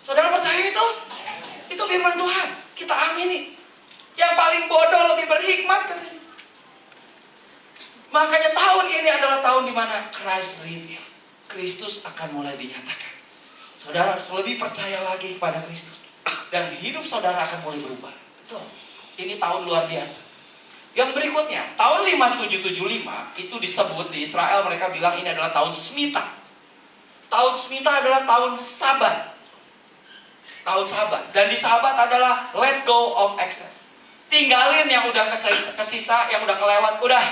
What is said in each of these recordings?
Saudara percaya itu? Itu firman Tuhan. Kita amini. Yang paling bodoh lebih berhikmat katanya. Makanya tahun ini adalah tahun di mana Christ revealed. Kristus akan mulai dinyatakan. Saudara lebih percaya lagi kepada Kristus. Dan hidup saudara akan mulai berubah. Betul. Ini tahun luar biasa. Yang berikutnya, tahun 5775 itu disebut di Israel, mereka bilang ini adalah tahun Shemitah. Tahun Shemitah adalah tahun Sabat. Tahun Sabat. Dan di Sabat adalah let go of excess. Tinggalin yang udah kesisa, yang udah kelewat, udah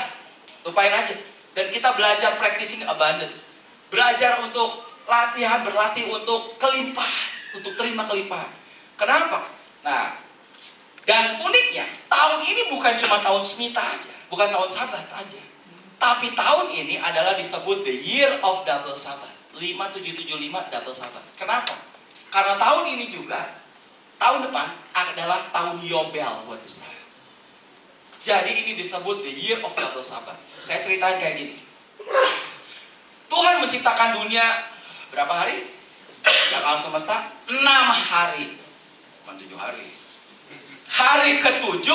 lupain aja. Dan kita belajar practicing abundance. Belajar untuk berlatih untuk kelimpahan, untuk terima kelimpahan. Kenapa? Nah, dan uniknya, tahun ini bukan cuma tahun Shemitah aja, bukan tahun Sabat aja. Tapi tahun ini adalah disebut the year of double Sabat. 5775 double Sabat. Kenapa? Karena tahun ini juga, tahun depan adalah tahun Yobel buat Israel. Jadi ini disebut the year of double Sabat. Saya ceritain kayak gini. Tuhan menciptakan dunia berapa hari? Yang alam semesta 6 hari. Bukan 7 hari. Hari ke-7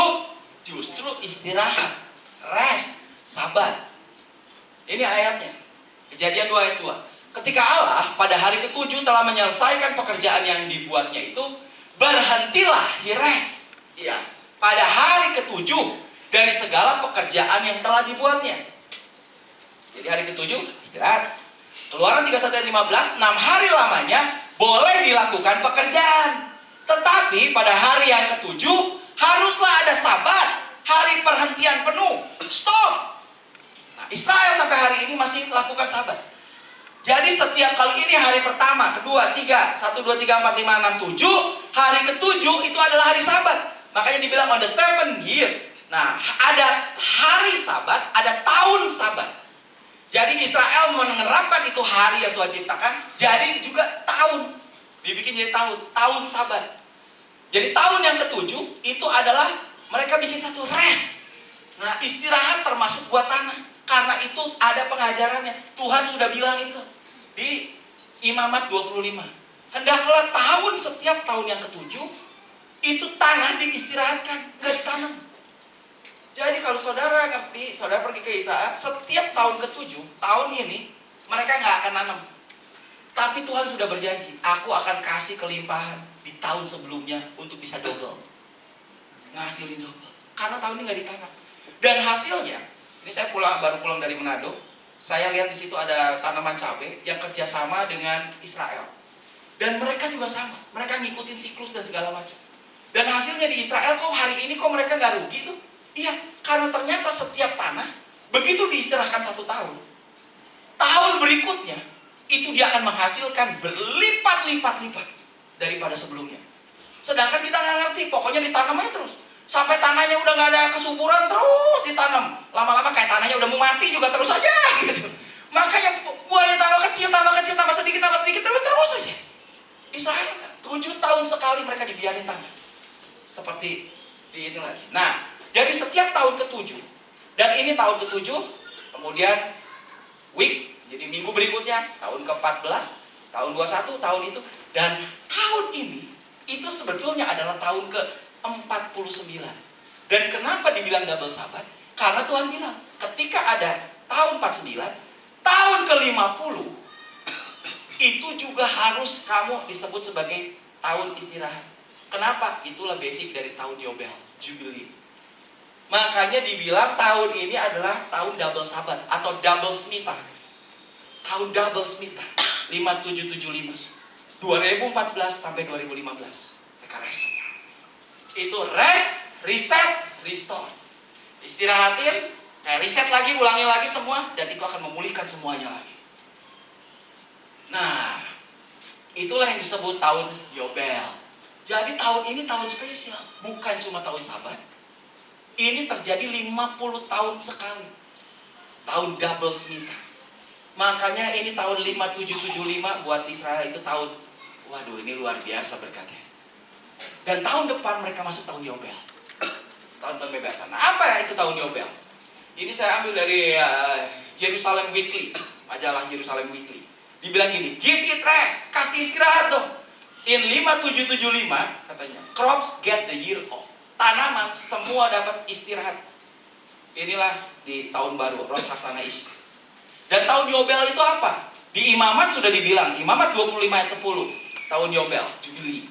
justru istirahat, rest, Sabat. Ini ayatnya. Kejadian 2 ayat 2. Ketika Allah pada hari ke-7 telah menyelesaikan pekerjaan yang dibuatnya itu, berhentilah, he rest. Iya, pada hari ke-7 dari segala pekerjaan yang telah dibuatnya. Jadi hari ke-7 istirahat. Keluaran 31 ayat 15, 6 hari lamanya boleh dilakukan pekerjaan. Tetapi pada hari yang ke-7 haruslah ada Sabat, hari perhentian penuh. Stop. Nah, Israel sampai hari ini masih lakukan Sabat. Jadi setiap kali ini hari pertama, kedua, tiga, 1, 2, 3, 4, 5, 6, 7, hari ke-7 itu adalah hari Sabat. Makanya dibilang on the 7 years. Nah, ada hari Sabat, ada tahun Sabat. Jadi Israel menerapkan itu hari yang Tuhan ciptakan, jadi juga tahun. Dibikin jadi tahun Sabat. Jadi tahun yang ke-7 itu adalah mereka bikin satu rest. Nah, istirahat termasuk buat tanah. Karena itu ada pengajarannya. Tuhan sudah bilang itu di Imamat 25. Hendaklah setiap tahun yang ke-7 itu tanah diistirahatkan, nggak ditanam. Jadi kalau saudara ngerti, saudara pergi ke Israel, setiap tahun ke-7, tahun ini mereka nggak akan nanam. Tapi Tuhan sudah berjanji, aku akan kasih kelimpahan di tahun sebelumnya untuk bisa double. Ngasilin double. Karena tahun ini nggak ditanam. Dan hasilnya, ini saya baru pulang dari Manado. Saya lihat di situ ada tanaman cabai yang kerjasama dengan Israel. Dan mereka juga sama. Mereka ngikutin siklus dan segala macam. Dan hasilnya di Israel, kok hari ini kok mereka nggak rugi tuh? Iya, karena ternyata setiap tanah begitu diistirahatkan 1 tahun, tahun berikutnya itu dia akan menghasilkan berlipat-lipat daripada sebelumnya. Sedangkan kita nggak ngerti, pokoknya ditanam aja terus. Sampai tanahnya udah nggak ada kesuburan, terus ditanam. Lama-lama kayak tanahnya udah mau mati juga terus aja gitu. Makanya buahnya tambah kecil, tambah sedikit, terus aja. Israel kan 7 tahun sekali mereka dibiarin tanah. Seperti di ini lagi. Nah, jadi setiap tahun ke-7, dan ini tahun ke-7, kemudian week, jadi minggu berikutnya, tahun ke-14, tahun 21, tahun itu, dan tahun ini, itu sebetulnya adalah tahun ke-49. Dan kenapa dibilang double Sabat? Karena Tuhan bilang, ketika ada tahun 49, tahun ke-50, itu juga harus kamu disebut sebagai tahun istirahat. Kenapa? Itulah basic dari tahun Yobel, Jubilee. Makanya dibilang tahun ini adalah tahun double Sabat atau double Shemitah. Tahun double Shemitah 5775. 2014 sampai 2015. Mereka rest. Itu rest, reset, restore. Istirahatin, kayak reset lagi, ulangi lagi semua, dan itu akan memulihkan semuanya lagi. Nah, itulah yang disebut tahun Yobel. Jadi tahun ini tahun spesial, bukan cuma tahun Sabat. Ini terjadi 50 tahun sekali. Tahun double Shemitah. Makanya ini tahun 5775 buat Israel itu tahun, waduh ini luar biasa berkatnya. Dan tahun depan mereka masuk tahun Yobel. Tahun pembebasan. Nah, apa itu tahun Yobel? Ini saya ambil dari Jerusalem Weekly, majalah Jerusalem Weekly. Dibilang gini, give it rest, kasih istirahat dong. In 5775 katanya, crops get the year off. Tanaman semua dapat istirahat. Inilah di tahun baru, Rosh Hashanah Ish. Dan tahun Yobel itu apa? Di Imamat sudah dibilang, Imamat 25 ayat 10, tahun Yobel, Jubili.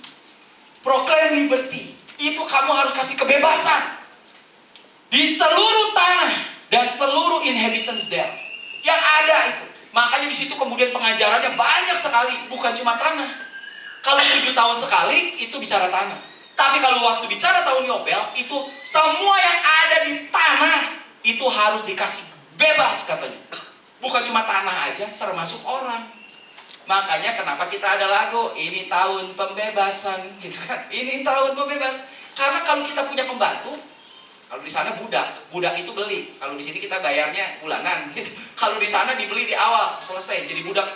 Proclaim liberty, itu kamu harus kasih kebebasan di seluruh tanah dan seluruh inhabitants there. Yang ada itu. Makanya di situ kemudian pengajarannya banyak sekali, bukan cuma tanah. Kalau 7 tahun sekali, itu bicara tanah. Tapi kalau waktu bicara tahun Yobel, itu semua yang ada di tanah, itu harus dikasih bebas katanya. Bukan cuma tanah aja, termasuk orang. Makanya kenapa kita ada lagu, ini tahun pembebasan, gitu kan. Ini tahun pembebas. Karena kalau kita punya pembantu, kalau di sana budak itu beli. Kalau di sini kita bayarnya bulanan, gitu. Kalau di sana dibeli di awal, selesai, jadi budak.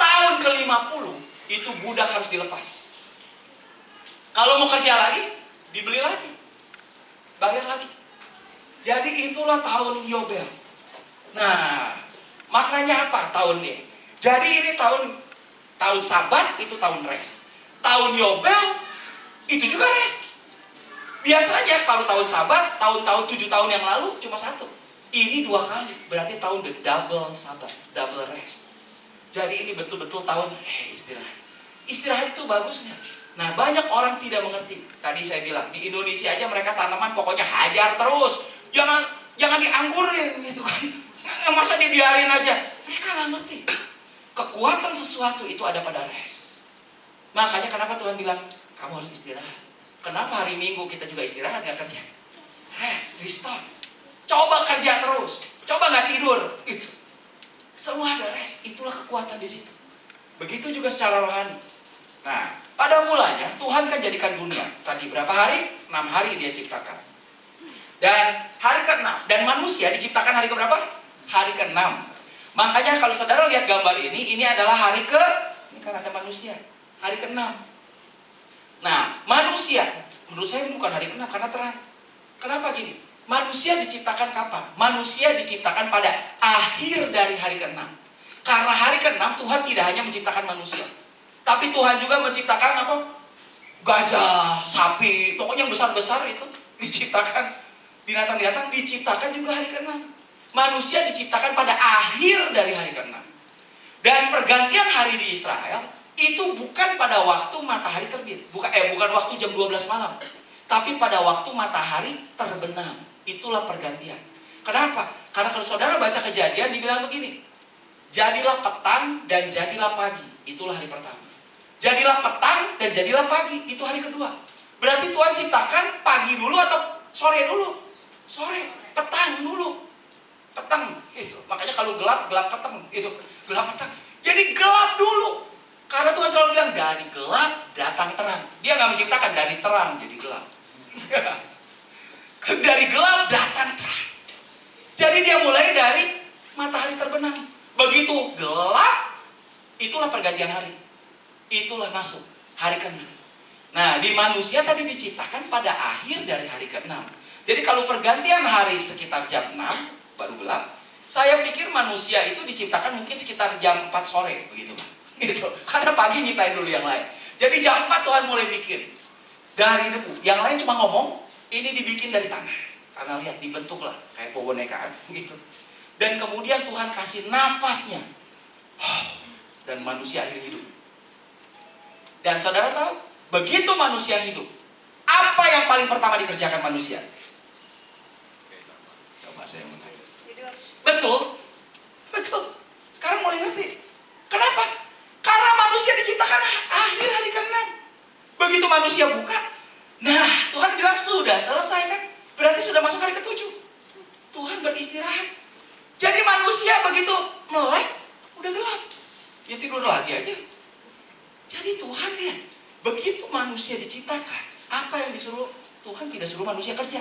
Tahun ke-50, itu budak harus dilepas. Kalau mau kerja lagi, dibeli lagi, bayar lagi. Jadi itulah tahun Yobel. Nah, maknanya apa tahun ini? Jadi ini tahun Sabat, itu tahun rest. Tahun Yobel itu juga rest. Biasanya kalau tahun Sabat, tahun-tahun 7 tahun yang lalu cuma 1. Ini 2 kali, berarti tahun the double Sabat, double rest. Jadi ini betul-betul tahun istirahat. Istirahat itu bagus nggak? Nah, banyak orang tidak mengerti. Tadi saya bilang di Indonesia aja mereka tanaman pokoknya hajar terus, jangan dianggurin gitu kan. Masa dibiarin aja? Mereka nggak ngerti. Kekuatan sesuatu itu ada pada rest. Makanya kenapa Tuhan bilang kamu harus istirahat. Kenapa hari Minggu kita juga istirahat nggak kerja? Rest, restore. Coba kerja terus, coba nggak tidur. Itu semua ada rest. Itulah kekuatan di situ. Begitu juga secara rohani. Nah, pada mulanya Tuhan kan jadikan dunia. Tadi berapa hari? 6 hari dia ciptakan. Dan hari ke-6, dan manusia diciptakan hari ke-berapa? Hari ke-6. Makanya kalau saudara lihat gambar ini adalah ini kan ada manusia. Hari ke-6. Nah, manusia, menurut saya bukan hari ke-6 karena terang. Kenapa gini? Manusia diciptakan kapan? Manusia diciptakan pada akhir dari hari ke-6. Karena hari ke-6 Tuhan tidak hanya menciptakan manusia, tapi Tuhan juga menciptakan apa? Gajah, sapi, pokoknya yang besar-besar itu diciptakan. Binatang-binatang diciptakan juga hari ke-6. Manusia diciptakan pada akhir dari hari ke-6. Dan pergantian hari di Israel itu bukan pada waktu matahari terbit, bukan waktu jam 12 malam, tapi pada waktu matahari terbenam. Itulah pergantian. Kenapa? Karena kalau saudara baca Kejadian dibilang begini, jadilah petang dan jadilah pagi. Itulah hari pertama. Jadilah petang dan jadilah pagi. Itu hari kedua. Berarti Tuhan ciptakan pagi dulu atau sore dulu? Sore. Petang dulu. Petang. Itu. Makanya kalau gelap petang. Itu. Gelap petang. Jadi gelap dulu. Karena Tuhan selalu bilang dari gelap datang terang. Dia nggak menciptakan dari terang jadi gelap. Dari gelap datang terang. Jadi dia mulai dari matahari terbenam. Begitu gelap, itulah pergantian hari. Itulah masuk hari ke-6. Nah, di manusia tadi diciptakan pada akhir dari hari ke-6. Jadi kalau pergantian hari sekitar jam 6 baru gelap, saya pikir manusia itu diciptakan mungkin sekitar jam 4 sore, begitu Pak. Gitu. Karena pagi nyiptain dulu yang lain. Jadi jam 4 Tuhan mulai bikin dari debu. Yang lain cuma ngomong, ini dibikin dari tanah. Karena lihat dibentuklah kayak boneka gitu. Dan kemudian Tuhan kasih nafasnya. Dan manusia akhirnya hidup. Dan saudara tahu, begitu manusia hidup, apa yang paling pertama dikerjakan manusia? Coba saya mau tanya. Betul. Betul. Sekarang mulai ngerti. Kenapa? Karena manusia diciptakan akhir hari ke-6. Begitu manusia buka, nah Tuhan bilang sudah selesai kan? Berarti sudah masuk hari ke-7. Tuhan beristirahat. Jadi manusia begitu melek, udah gelap. Ya tidur lagi aja. Jadi Tuhan lihat, begitu manusia diciptakan, apa yang disuruh? Tuhan tidak suruh manusia kerja.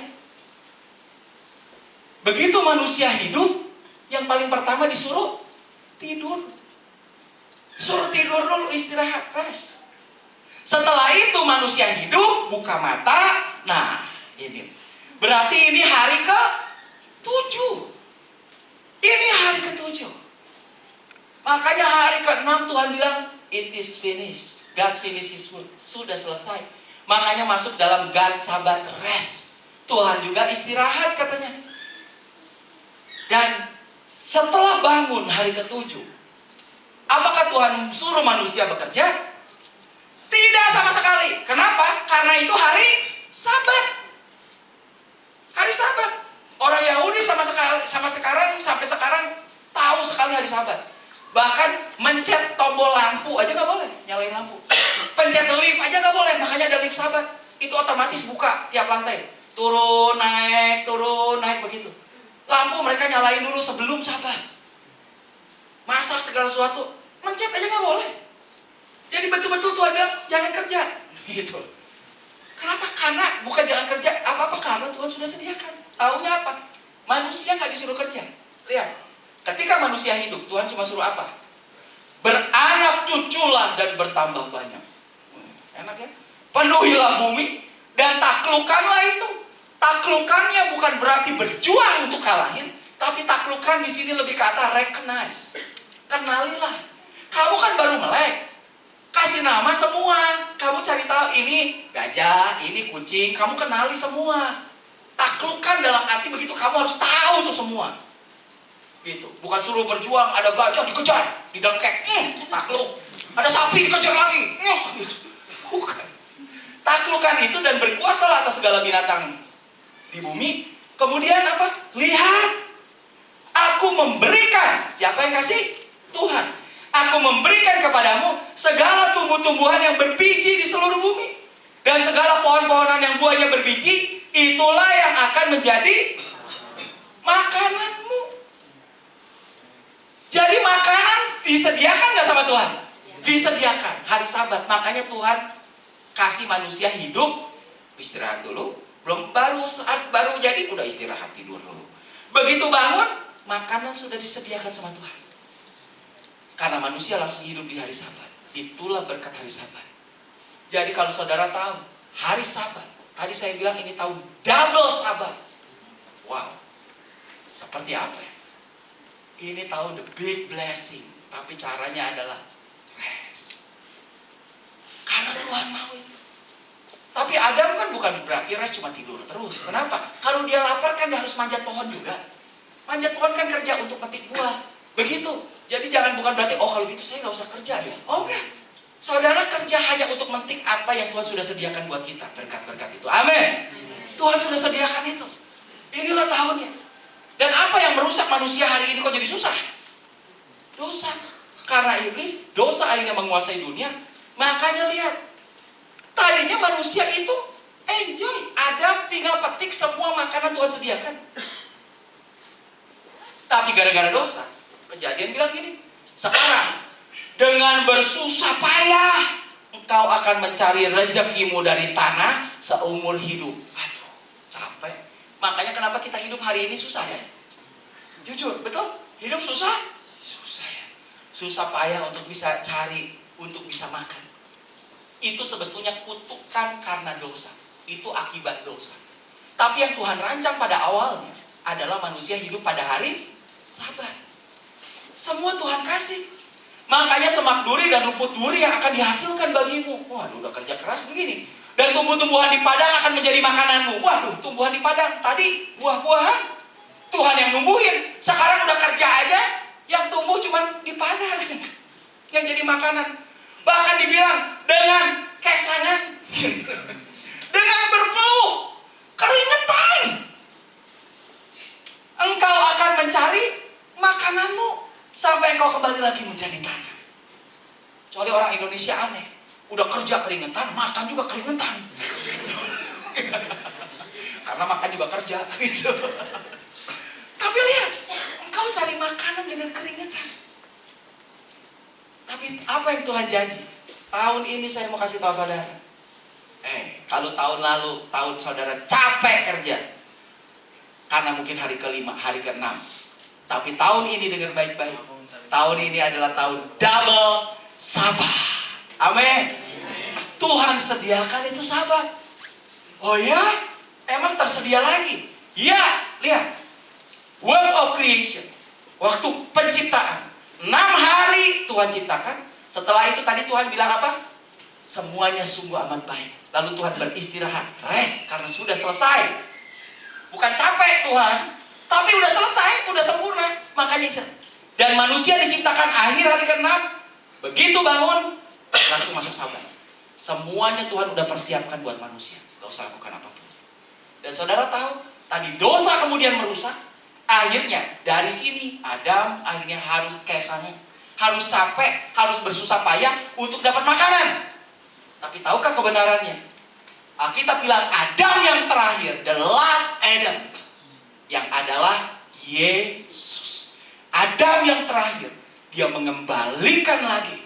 Begitu manusia hidup, yang paling pertama disuruh tidur. Suruh tidur dulu, istirahat, rest. Setelah itu manusia hidup, buka mata. Nah, ini. Berarti ini hari ke-7. Ini hari ke-7. Makanya hari ke-6 Tuhan bilang, it is finished. God finish his work. Sudah selesai. Makanya masuk dalam God Sabbath rest. Tuhan juga istirahat katanya. Dan setelah bangun hari ke-7, apakah Tuhan suruh manusia bekerja? Tidak sama sekali. Kenapa? Karena itu hari Sabat. Hari Sabat. Orang Yahudi sampai sekarang tahu sekali hari Sabat. Bahkan mencet tombol lampu aja nggak boleh, nyalain lampu. Pencet lift aja nggak boleh, makanya ada lift Sabat. Itu otomatis buka tiap lantai. Turun naik begitu. Lampu mereka nyalain dulu sebelum Sabat. Masak segala sesuatu, mencet aja nggak boleh. Jadi betul-betul Tuhan bilang jangan kerja. Gitu. Kenapa? Karena bukan jangan kerja, apa-apa karena Tuhan sudah sediakan. Taunya apa? Manusia nggak disuruh kerja. Lihat. Ketika manusia hidup, Tuhan cuma suruh apa? Beranak cuculah dan bertambah banyak. Enak ya? Penuhilah bumi dan taklukkanlah itu. Taklukannya bukan berarti berjuang untuk kalahin, tapi taklukan di sini lebih kata recognize. Kenalilah. Kamu kan baru melek. Kasih nama semua. Kamu cari tahu ini gajah, ini kucing. Kamu kenali semua. Taklukan dalam arti begitu kamu harus tahu tuh semua. Gitu. Bukan suruh berjuang, ada gajah dikejar, didengkek, takluk. Ada sapi dikejar lagi, gitu. Bukan. Taklukan itu dan berkuasalah atas segala binatang di bumi. Kemudian apa? Lihat, aku memberikan. Siapa yang kasih? Tuhan. Aku memberikan kepadamu segala tumbuh-tumbuhan yang berbiji di seluruh bumi. Dan segala pohon-pohonan yang buahnya berbiji, itulah yang akan menjadi makananmu. Jadi makanan disediakan nggak sama Tuhan? Disediakan. Hari Sabat. Makanya Tuhan kasih manusia hidup, istirahat dulu. Baru jadi udah istirahat, tidur dulu. Begitu bangun, makanan sudah disediakan sama Tuhan. Karena manusia langsung hidup di hari Sabat. Itulah berkat hari Sabat. Jadi kalau saudara tahu hari Sabat, tadi saya bilang ini tahun double Sabat. Wow. Seperti apa ya? Ini tahun the big blessing. Tapi caranya adalah rest. Karena Tuhan mau itu. Tapi Adam kan bukan berarti rest cuma tidur terus. Kenapa? Kalau dia lapar kan dia harus manjat pohon juga. Manjat pohon kan kerja untuk petik buah. Begitu. Jadi jangan bukan berarti, oh kalau gitu saya nggak usah kerja ya. Oh enggak. Saudara kerja hanya untuk memetik apa yang Tuhan sudah sediakan buat kita. Berkat-berkat itu. Amin. Tuhan sudah sediakan itu. Inilah tahunnya. Dan apa yang merusak manusia hari ini kok jadi susah? Dosa. Karena iblis, dosa akhirnya menguasai dunia. Makanya lihat, tadinya manusia itu enjoy. Adam tinggal petik semua makanan Tuhan sediakan. Tapi gara-gara dosa, Kejadian bilang gini, sekarang dengan bersusah payah engkau akan mencari rezekimu dari tanah seumur hidup. Aduh, capek. Makanya kenapa kita hidup hari ini susah ya? Jujur, betul? Hidup susah? Susah ya. Susah payah untuk bisa cari, untuk bisa makan. Itu sebetulnya kutukan karena dosa. Itu akibat dosa. Tapi yang Tuhan rancang pada awalnya adalah manusia hidup pada hari Sabat. Semua Tuhan kasih. Makanya semak duri dan rumput duri yang akan dihasilkan bagimu. Waduh, udah kerja keras begini. Dan tumbuh-tumbuhan di padang akan menjadi makananmu. Waduh, tumbuhan di padang. Tadi buah-buahan Tuhan yang numbuhin. Sekarang udah kerja aja, yang tumbuh cuma di padang. Yang jadi makanan. Bahkan dibilang dengan kesangan. Dengan berpeluh, keringetan, engkau akan mencari makananmu sampai engkau kembali lagi menjadi tanah. Kecuali orang Indonesia aneh, udah kerja keringetan, makan juga keringetan. Karena makan juga kerja gitu. Tapi lihat, engkau cari makanan dengan keringetan. Tapi apa yang Tuhan janji? Tahun ini saya mau kasih tahu saudara. Kalau tahun lalu, tahun saudara capek kerja karena mungkin hari ke-5, hari ke-6. Tapi tahun ini dengar baik-baik. Tahun ini adalah tahun double Sabat. Amin. Tuhan sediakan itu Sabat. Oh ya? Emang tersedia lagi? Ya, lihat. Work of creation. Waktu penciptaan. 6 hari Tuhan ciptakan. Setelah itu tadi Tuhan bilang apa? Semuanya sungguh amat baik. Lalu Tuhan beristirahat, rest, karena sudah selesai. Bukan capek Tuhan, tapi udah selesai, udah sempurna. Makanya istirahat. Dan manusia diciptakan akhir hari ke-6. Begitu bangun, langsung masuk sabat. Semuanya Tuhan udah persiapkan buat manusia. Gak usah lakukan apapun. Dan saudara tahu, tadi dosa kemudian merusak. Akhirnya dari sini Adam akhirnya harus kayak sana, harus capek, harus bersusah payah untuk dapat makanan. Tapi tahukah kebenarannya? Alkitab bilang Adam yang terakhir, the last Adam, yang adalah Yesus. Adam yang terakhir, dia mengembalikan lagi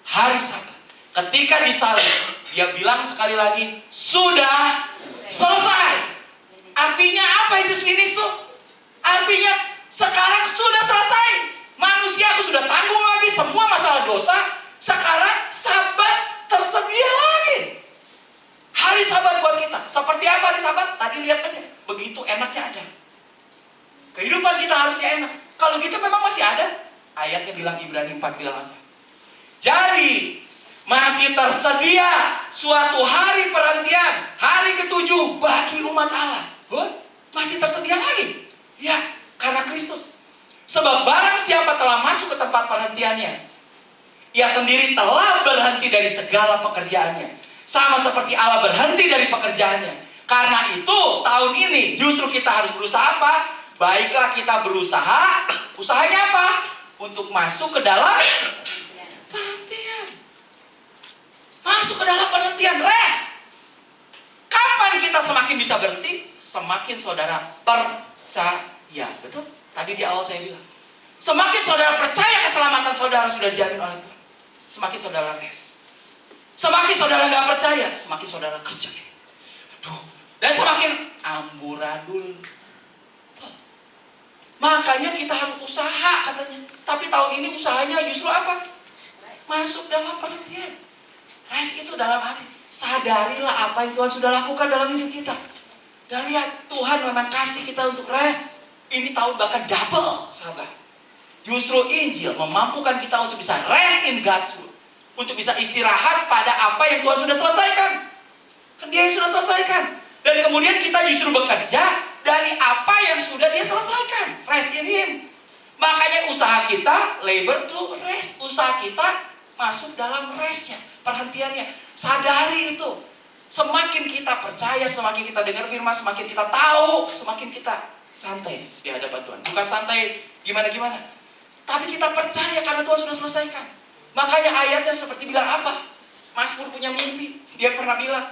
hari Sabat. Ketika disalib, dia bilang sekali lagi, sudah selesai. Artinya apa itu finish tuh? Artinya sekarang sudah selesai. Manusia aku sudah tanggung lagi semua masalah dosa. Sekarang Sabat tersedia lagi. Hari Sabat buat kita. Seperti apa hari Sabat? Tadi lihat aja. Begitu enaknya ada. Kehidupan kita harusnya enak. Kalau gitu memang masih ada. Ayatnya bilang, Ibrani 4 bilang apa? Jadi masih tersedia suatu hari perhentian, hari ke-7 bagi umat Allah. Masih tersedia lagi. Ya, karena Kristus. Sebab barang siapa telah masuk ke tempat perhentiannya, ia sendiri telah berhenti dari segala pekerjaannya. Sama seperti Allah berhenti dari pekerjaannya. Karena itu tahun ini justru kita harus berusaha apa? Baiklah kita berusaha. Usahanya apa? Untuk masuk ke dalam perhentian. Masuk ke dalam perhentian, rest. Kapan kita semakin bisa berhenti? Semakin saudara percaya. Betul? Tadi di awal saya bilang. Semakin saudara percaya keselamatan saudara sudah dijamin oleh Tuhan, semakin saudara rest. Semakin saudara nggak percaya, semakin saudara kerja. Dan semakin amburadul. Makanya kita harus usaha katanya. Tapi tahun ini usahanya justru apa? Masuk dalam perhentian. Rest itu dalam hati. Sadarilah apa yang Tuhan sudah lakukan dalam hidup kita. Dan lihat, Tuhan memang kasih kita untuk rest. Ini tahun bahkan double, sahabat. Justru Injil memampukan kita untuk bisa rest in God's will. Untuk bisa istirahat pada apa yang Tuhan sudah selesaikan. Kan Dia yang sudah selesaikan. Dan kemudian kita justru bekerja dari apa yang sudah Dia selesaikan. Rest in Him. Makanya usaha kita labor to rest. Usaha kita masuk dalam restnya, perhentiannya. Sadari itu. Semakin kita percaya, semakin kita dengar firman, semakin kita tahu, semakin kita santai di hadapan Tuhan. Bukan santai gimana-gimana, tapi kita percaya karena Tuhan sudah selesaikan. Makanya ayatnya seperti bilang apa? Mazmur punya mimpi. Dia pernah bilang,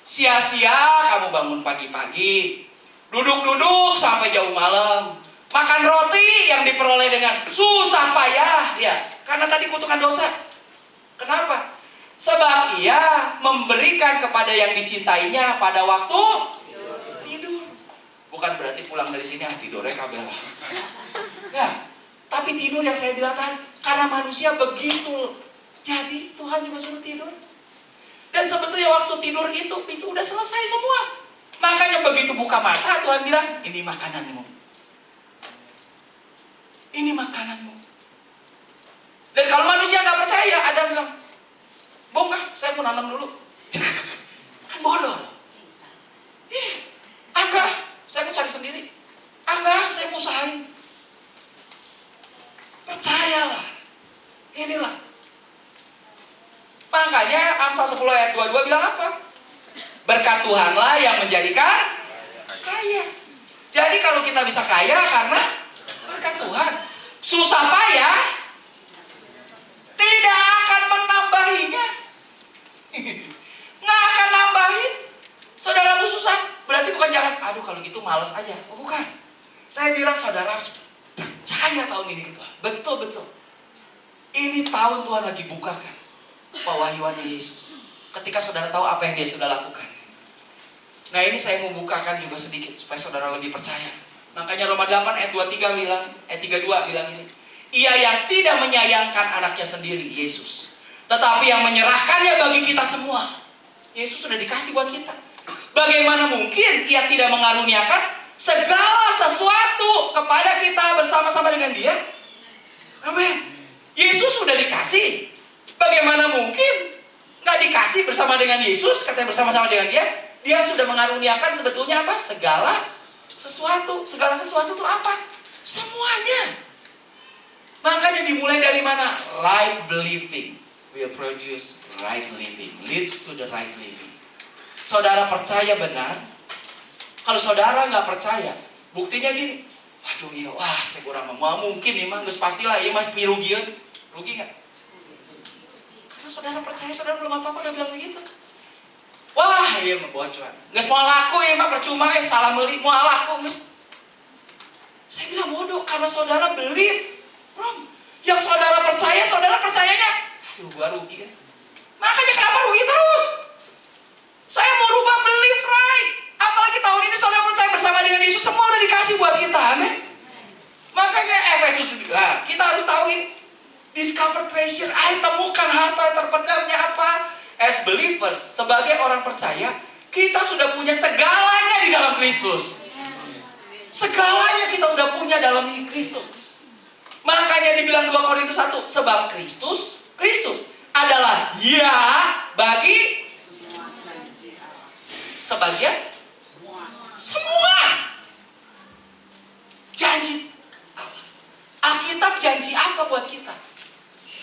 sia-sia kamu bangun pagi-pagi, duduk-duduk sampai jauh malam, makan roti yang diperoleh dengan susah payah, ya, karena tadi kutukan dosa. Kenapa? Sebab ia memberikan kepada yang dicintainya pada waktu tidur. Bukan berarti pulang dari sini tidurnya kabela. Ya, tapi tidur yang saya bilang tadi, karena manusia begitu. Jadi Tuhan juga suruh tidur. Dan sebetulnya waktu tidur itu udah selesai semua. Makanya begitu buka mata Tuhan bilang, ini makananmu. Ini makananmu. Dan kalau manusia nggak percaya, ada bilang, bongkah, saya mau nanam dulu. Kan bodoh. Enggak, saya mau cari sendiri. Enggak, saya mau usahain. Percayalah. Inilah. Makanya Amsal 10 ayat 22 bilang apa? Berkat Tuhanlah yang menjadikan kaya. Jadi kalau kita bisa kaya karena berkat Tuhan. Susah payah tidak akan menambahinya. Nggak akan nambahin. Saudaramu susah, berarti bukan jangan, aduh kalau gitu malas aja. Oh bukan. Saya bilang saudara harus percaya tahun ini gitu. Betul-betul. Ini tahun Tuhan lagi bukakan pewahyuannya Yesus. Ketika saudara tahu apa yang Dia sudah lakukan. Nah ini saya mau bukakan juga sedikit supaya saudara lebih percaya. Makanya Roma 8 ayat 23 bilang, ayat 32 bilang ini. Ia yang tidak menyayangkan anaknya sendiri, Yesus, tetapi yang menyerahkannya bagi kita semua. Yesus sudah dikasih buat kita. Bagaimana mungkin Ia tidak mengaruniakan segala sesuatu kepada kita bersama-sama dengan Dia? Amin. Yesus sudah dikasih. Bagaimana mungkin nggak dikasih bersama dengan Yesus, katanya bersama-sama dengan dia. Dia sudah mengaruniakan sebetulnya apa? Segala sesuatu. Segala sesuatu itu apa? Semuanya. Makanya dimulai dari mana? Right believing will produce right living, leads to the right living. Saudara percaya benar. Kalau saudara nggak percaya, buktinya gini. Waduh iya, wah cek kurang mau mungkin nih mah, geus pastilah iya mah pirugian. Rugi nggak? Karena saudara percaya, saudara belum apa-apa udah bilang begitu. Wah iya mah bocoran. Geus mau laku iya mah percuma salah beli mau laku geus. Saya bilang bodoh karena saudara believe. Yang saudara percayanya, aduh gua rugi ya. Makanya kenapa rugi terus? Saya mau rubah believe right. Apalagi tahun ini saudara percaya bersama dengan Yesus, semua udah dikasih buat kita, amin. Makanya Efesus bilang, kita harus tahu ini. Discover treasure, temukan harta terpendamnya apa? As believers, sebagai orang percaya, kita sudah punya segalanya di dalam Kristus. Segalanya kita udah punya dalam Kristus. Makanya dibilang 2 Korintus 1, sebab Kristus adalah ya bagi sebagian semua janji Allah. Alkitab janji apa buat kita?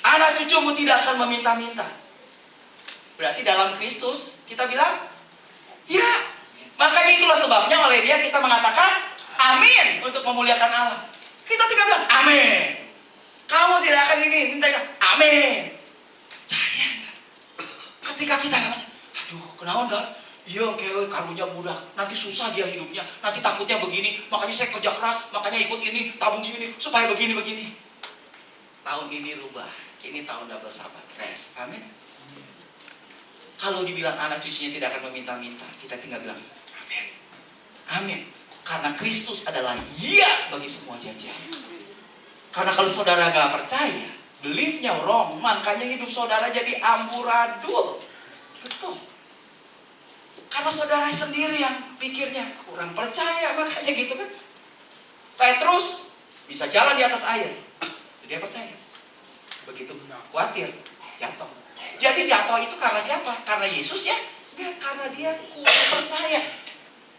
Anak cucumu tidak akan meminta-minta. Berarti dalam Kristus kita bilang ya. Makanya itulah sebabnya oleh dia kita mengatakan amin untuk memuliakan Allah. Kita tinggal bilang amin. Kamu tidak akan ini, minta amin. Percaya enggak? Ketika kita nggak percaya, aduh kenaon enggak? Iya kayak karunya budak, nanti susah dia hidupnya, nanti takutnya begini, makanya saya kerja keras, makanya ikut ini, tabung sini, supaya begini. Tahun ini rubah, ini tahun double sabat, rest, amin. Kalau dibilang anak cucunya tidak akan meminta-minta, kita tinggal bilang amin. Amin. Karena Kristus adalah ya bagi semua janjian. Karena kalau saudara gak percaya, beliefnya wrong, makanya hidup saudara jadi amburadul. Betul. Karena saudara sendiri yang pikirnya kurang percaya, makanya gitu kan. Petrus bisa jalan di atas air, itu dia percaya. Begitu khawatir, jatuh. Jadi jatuh itu karena siapa? Karena Yesus ya? Enggak, karena dia kurang percaya.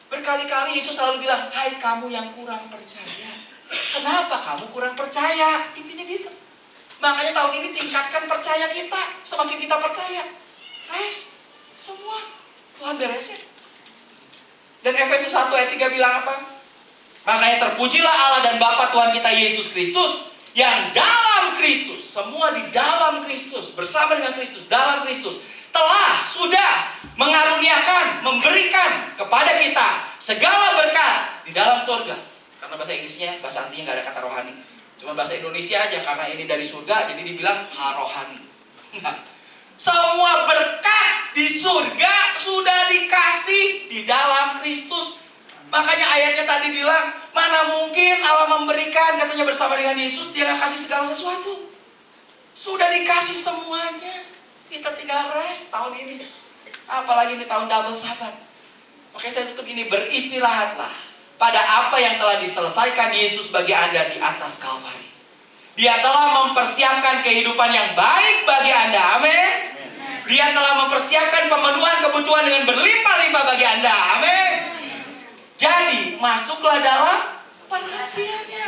Berkali-kali Yesus selalu bilang, hai kamu yang kurang percaya. Kenapa kamu kurang percaya? Intinya gitu. Makanya tahun ini tingkatkan percaya kita. Semakin kita percaya, rest. Semua Tuhan beresin. Dan Efesus 1 ayat 3 bilang apa? Makanya terpujilah Allah dan Bapa Tuhan kita Yesus Kristus, yang dalam Kristus, semua di dalam Kristus, bersama dengan Kristus, dalam Kristus, sudah mengaruniakan, memberikan kepada kita segala berkat di dalam surga. Karena bahasa Inggrisnya, bahasa aslinya nggak ada kata rohani. Cuma bahasa Indonesia aja, karena ini dari surga, jadi dibilang rohani. Semua berkat di surga sudah dikasih di dalam Kristus. Makanya ayatnya tadi bilang, mana mungkin Allah memberikan, katanya bersama dengan Yesus, dia nggak kasih segala sesuatu. Sudah dikasih semuanya. Kita tinggal rest tahun ini. Apalagi ini tahun double sabat. Makanya saya tutup ini, beristirahatlah pada apa yang telah diselesaikan Yesus bagi Anda di atas Kalvari. Dia telah mempersiapkan kehidupan yang baik bagi Anda. Amin. Dia telah mempersiapkan pemenuhan kebutuhan dengan berlimpah-limpah bagi Anda. Amin. Jadi masuklah dalam perhatiannya.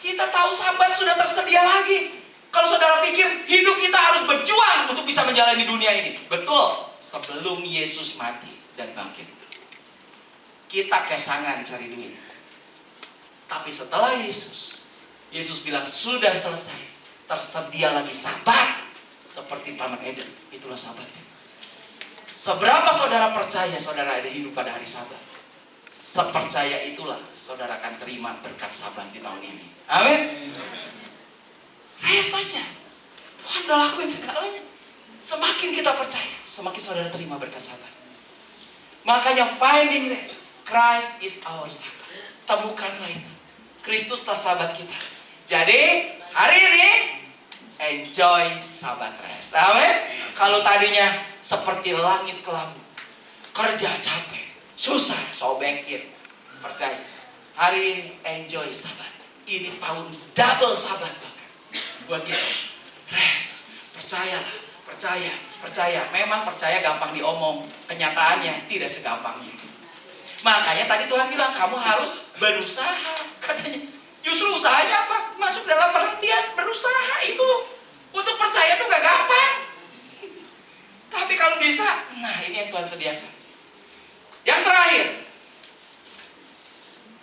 Kita tahu sabat sudah tersedia lagi. Kalau saudara pikir hidup kita harus berjuang untuk bisa menjalani dunia ini, betul. Sebelum Yesus mati dan bangkit, kita kesangan cari duit. Tapi setelah Yesus bilang sudah selesai, tersedia lagi sabat seperti Taman Eden. Itulah sabatnya. Seberapa saudara percaya saudara ada hidup pada hari sabat, sepercaya itulah saudara akan terima berkat sabat di tahun ini. Amin. Rest saja. Tuhan udah lakuin segalanya. Semakin kita percaya, semakin saudara terima berkat sabat. Makanya finding rest, Christ is our sabat. Temukanlah itu. Kristus sabat kita. Jadi hari ini enjoy sabat rest. Amin. Kalau tadinya seperti langit kelabu, kerja capek, susah, sobekin, percaya. Hari ini enjoy sabat. Ini tahun double sabat bahkan buat kita. Rest, percayalah Percaya. Memang percaya gampang diomong, kenyataannya tidak segampang itu. Makanya tadi Tuhan bilang kamu harus berusaha, katanya. Justru usahanya apa? Masuk dalam pengertian berusaha itu. Untuk percaya itu gak gampang. Tapi kalau bisa, nah ini yang Tuhan sediakan. Yang terakhir,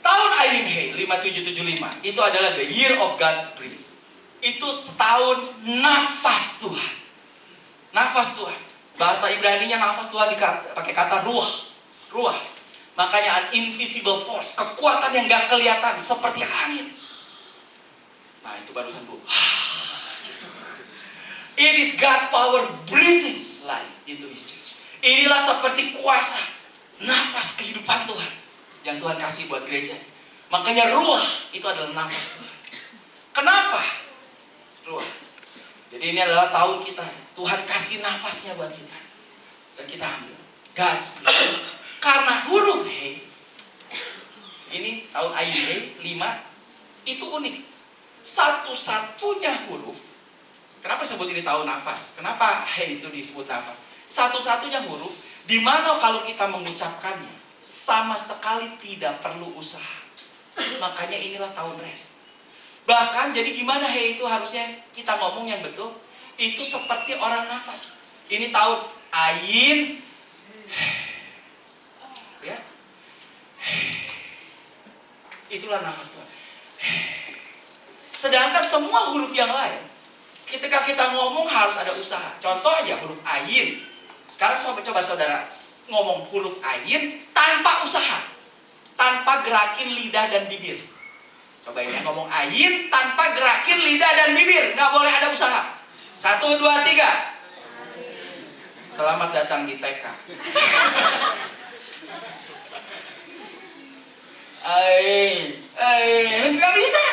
tahun Ayin He 5775 itu adalah the year of God's breath. Itu setahun nafas Tuhan. Nafas Tuhan. Bahasa Ibrani-nya nafas Tuhan pakai kata ruah. Makanya an invisible force, kekuatan yang gak kelihatan seperti angin. Nah itu barusan Bu. It is God's power breathing life into His church. Inilah seperti kuasa, nafas kehidupan Tuhan yang Tuhan kasih buat gereja. Makanya ruah itu adalah nafas Tuhan. Kenapa? Ruah. Jadi ini adalah tahun kita. Tuhan kasih nafasnya buat kita. Dan kita ambil. God's breath. Karena huruf He, ini tahun Ayin He 5, itu unik. Satu-satunya huruf. Kenapa disebut ini tahun nafas? Kenapa He itu disebut nafas? Satu-satunya huruf di mana kalau kita mengucapkannya sama sekali tidak perlu usaha. Makanya inilah tahun rest. Bahkan jadi gimana He itu harusnya kita ngomong yang betul? Itu seperti orang nafas. Ini tahun Ayin, ya, itulah nafas Tuhan. Sedangkan semua huruf yang lain, ketika kita ngomong harus ada usaha. Contoh aja huruf Ayin. Sekarang coba saudara ngomong huruf Ayin tanpa usaha, tanpa gerakin lidah dan bibir. Coba ini ngomong Ayin tanpa gerakin lidah dan bibir, nggak boleh ada usaha. 1, 2, 3. Selamat datang di TK. Nggak bisa.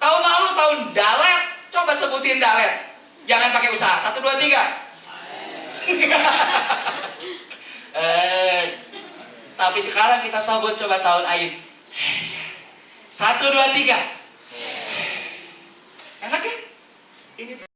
Tahun lalu tahun dalet, coba sebutin dalet. Jangan pakai usaha. 1, 2, 3. Tapi sekarang kita sambut coba tahun Ayin. 1, 2, 3. Enak ya? Ini